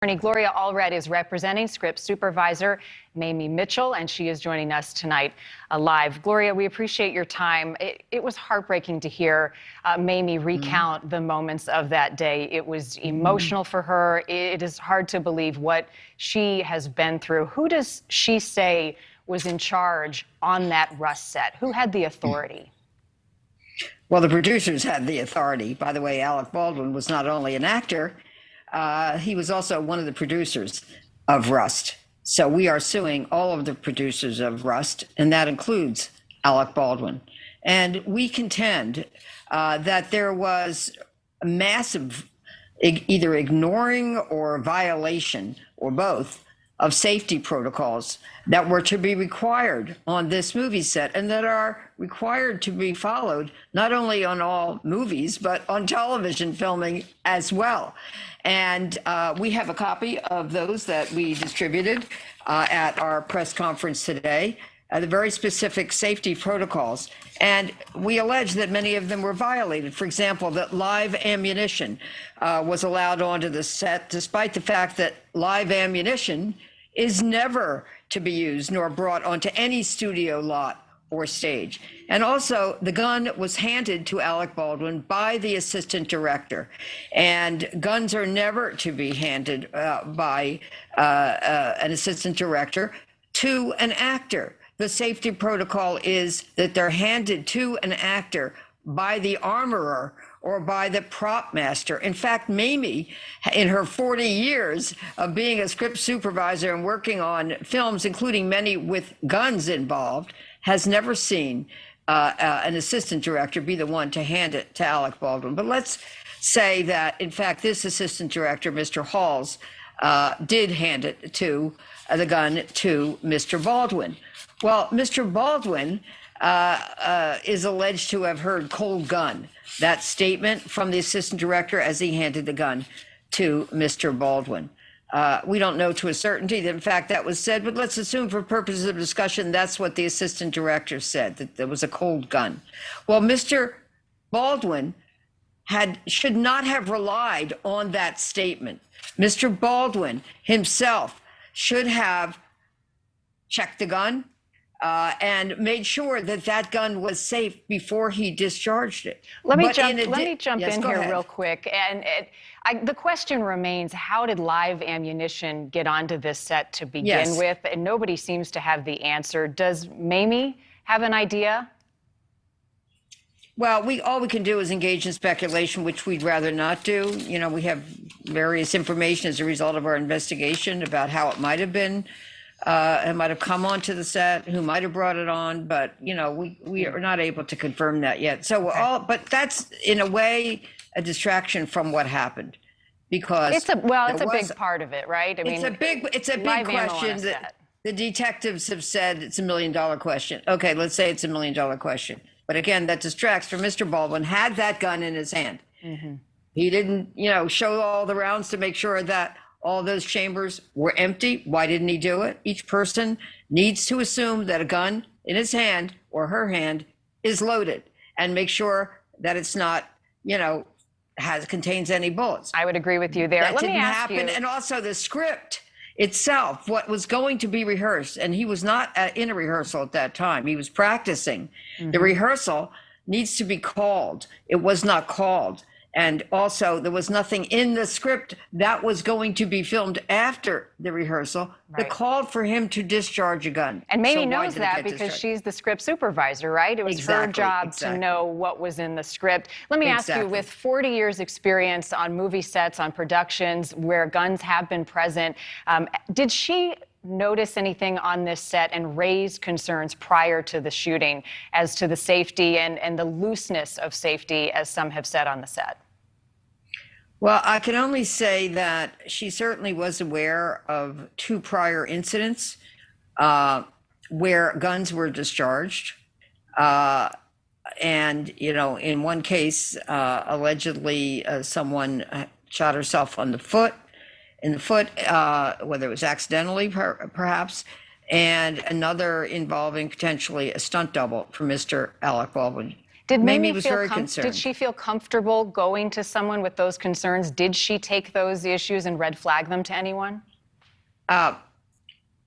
Attorney Gloria Allred is representing script supervisor Mamie Mitchell, and she is joining us tonight live. Gloria, we appreciate your time. It was heartbreaking to hear Mamie recount the moments of that day. It was emotional for her. It is hard to believe what she has been through. Who does she say was in charge on that Rust set? Who had the authority? Well, the producers had the authority. By the way, Alec Baldwin was not only an actor, he was also one of the producers of Rust. So we are suing all of the producers of Rust, and that includes Alec Baldwin. And we contend that there was a massive either ignoring or violation, or both, of safety protocols that were to be required on this movie set and that are required to be followed not only on all movies, but on television filming as well. And we have a copy of those that we distributed at our press conference today, the very specific safety protocols. And we allege that many of them were violated. For example, that live ammunition was allowed onto the set, despite the fact that live ammunition is never to be used nor brought onto any studio lot or stage. And also, the gun was handed to Alec Baldwin by the assistant director. And guns are never to be handed by an assistant director to an actor. The safety protocol is that they're handed to an actor by the armorer or by the prop master. In fact, Mamie, in her 40 years of being a script supervisor and working on films, including many with guns involved, has never seen an assistant director be the one to hand it to Alec Baldwin. But let's say that, in fact, this assistant director, Mr. Halls, did hand it to the gun to Mr. Baldwin. Well, Mr. Baldwin is alleged to have heard cold gun, that statement from the assistant director as he handed the gun to Mr. Baldwin. We don't know to a certainty that, in fact, that was said, but let's assume for purposes of discussion, that's what the assistant director said, that there was a cold gun. Well, Mr. Baldwin should not have relied on that statement. Mr. Baldwin himself should have checked the gun, and made sure that that gun was safe before he discharged it. Let me jump in here ahead. real quick. And the question remains, how did live ammunition get onto this set to begin with? And nobody seems to have the answer. Does Mamie have an idea? Well, all we can do is engage in speculation, which we'd rather not do. You know, we have various information as a result of our investigation about how it might have been. It might have come onto the set, who might have brought it on, but you know, we are not able to confirm that yet. So but that's in a way a distraction from what happened, because it's a big part of it, right? I mean, it's a big question that the detectives have said it's $1 million question. Okay, let's say it's $1 million question, but again, that distracts from Mr. Baldwin had that gun in his hand. He didn't, show all the rounds to make sure that all those chambers were empty. Why didn't he do it? Each person needs to assume that a gun in his hand or her hand is loaded and make sure that it's not, contains any bullets. I would agree with you there. That didn't happen. And also the script itself, what was going to be rehearsed, and he was not in a rehearsal at that time. He was practicing. The rehearsal needs to be called. It was not called. And also, there was nothing in the script that was going to be filmed after the rehearsal that called for him to discharge a gun. And Mamie knows that because she's the script supervisor, right? It was her job to know what was in the script. Let me ask you, with 40 years experience on movie sets, on productions where guns have been present, did she notice anything on this set and raise concerns prior to the shooting as to the safety and the looseness of safety, as some have said on the set? Well, I can only say that she certainly was aware of 2 prior incidents where guns were discharged. And, in one case, allegedly someone shot herself in the foot, whether it was accidentally perhaps, and another involving potentially a stunt double for Mr. Alec Baldwin. Did Mamie was very concerned. Did she feel comfortable going to someone with those concerns? Did she take those issues and red flag them to anyone?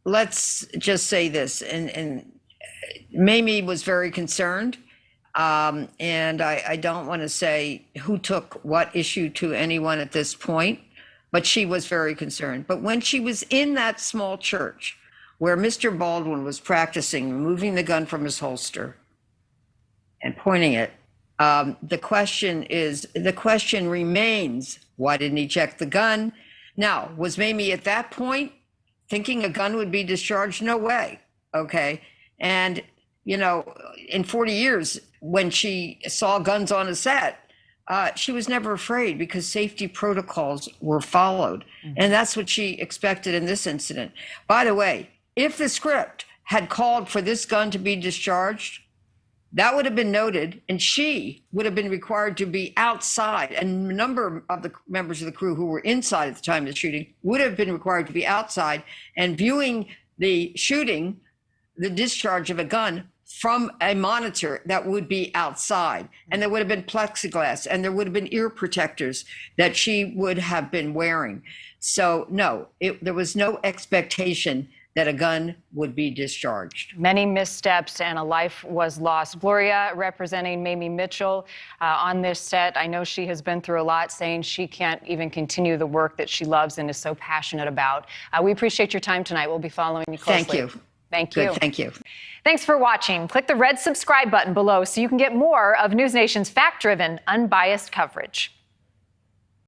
Let's just say this, and Mamie was very concerned, and I don't want to say who took what issue to anyone at this point, but she was very concerned. But when she was in that small church where Mr. Baldwin was practicing removing the gun from his holster and pointing it, the question remains, why didn't he check the gun? Now, was Mamie at that point thinking a gun would be discharged? No way. Okay. And, you know, in 40 years, when she saw guns on a set, she was never afraid because safety protocols were followed. And that's what she expected in this incident. By the way, if the script had called for this gun to be discharged, that would have been noted, and she would have been required to be outside. And a number of the members of the crew who were inside at the time of the shooting would have been required to be outside and viewing the shooting, the discharge of a gun, from a monitor that would be outside. And there would have been plexiglass, and there would have been ear protectors that she would have been wearing. So no, there was no expectation that a gun would be discharged. Many missteps and a life was lost. Gloria, representing Mamie Mitchell on this set, I know she has been through a lot, saying she can't even continue the work that she loves and is so passionate about. We appreciate your time tonight. We'll be following you closely. Thank you. Thank you. Good, thank you. Thanks for watching. Click the red subscribe button below so you can get more of NewsNation's fact-driven, unbiased coverage.